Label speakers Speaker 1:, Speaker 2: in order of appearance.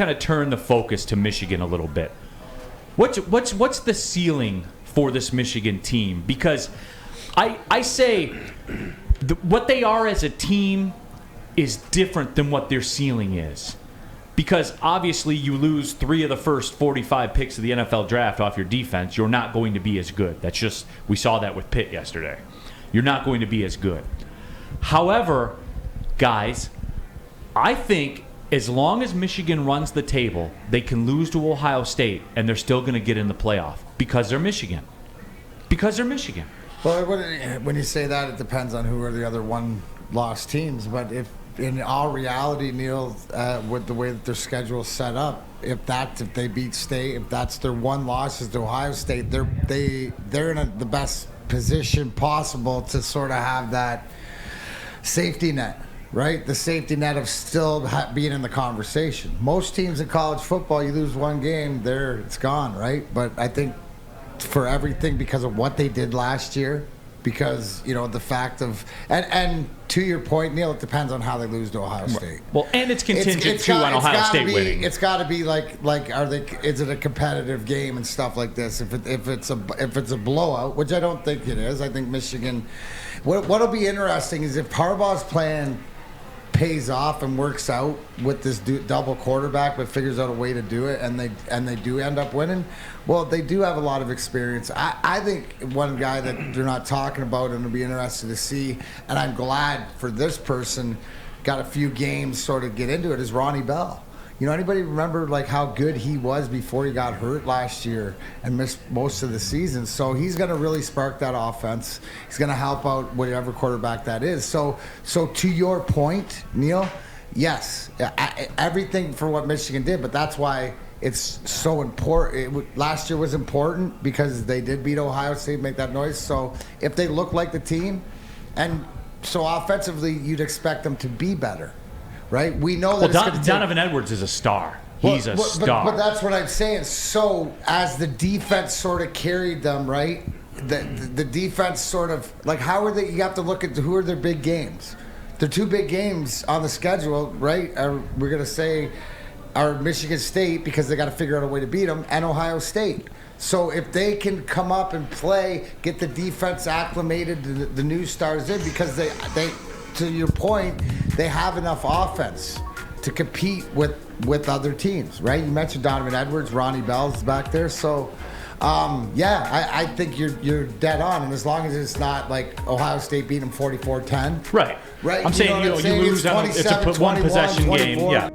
Speaker 1: kind of turn the focus to Michigan a little bit. What's the ceiling for this Michigan team? Because I say what they are as a team is different than what their ceiling is. Because obviously you lose 3 of the first 45 picks of the NFL draft off your defense, you're not going to be as good. That's just, we saw that with Pitt yesterday. You're not going to be as good. However, guys, I think as long as Michigan runs the table, they can lose to Ohio State and they're still going to get in the playoff because they're Michigan. Because they're Michigan.
Speaker 2: Well, when you say that, it depends on who are the other one-loss teams. But if in all reality, Neal, with the way that their schedule is set up, if they beat State, if that's their one loss is to Ohio State, they're in the best position possible to sort of have that safety net, right? The safety net of still being in the conversation. Most teams in college football, you lose one game, it's gone, right? But I think for everything, because of what they did last year, because, the fact of, and to your point, Neal, it depends on how they lose to Ohio State.
Speaker 1: Well, and it's contingent too on Ohio State winning.
Speaker 2: It's got to be like is it a competitive game and stuff like this? If it's a blowout, which I don't think it is. I think Michigan. What'll be interesting is if Harbaugh's plan pays off and works out with this double quarterback, but figures out a way to do it, and they do end up winning. Well, they do have a lot of experience. I think one guy that they're not talking about, and it'll be interesting to see, and I'm glad for this person, got a few games sort of get into it, is Ronnie Bell. Anybody remember how good he was before he got hurt last year and missed most of the season? So he's going to really spark that offense. He's going to help out whatever quarterback that is. So to your point, Neal, yes, everything for what Michigan did, but that's why it's so important. Last year was important because they did beat Ohio State, make that noise. So if they look like the team, and so offensively, you'd expect them to be better. Right, we know that.
Speaker 1: Donovan Edwards is a star. He's a star.
Speaker 2: But that's what I'm saying. So as the defense sort of carried them, right? The defense sort of how are they? You have to look at who are their big games. Their 2 big games on the schedule, right? We're gonna say are Michigan State because they got to figure out a way to beat them, and Ohio State. So if they can come up and play, get the defense acclimated to the new stars in, because they to your point, they have enough offense to compete with other teams, right? You mentioned Donovan Edwards, Ronnie Bell's back there. So, I think you're dead on. And as long as it's not like Ohio State beating them 44-10.
Speaker 1: Right.
Speaker 2: Right.
Speaker 1: I'm saying you lose on it's a one possession game. Yeah.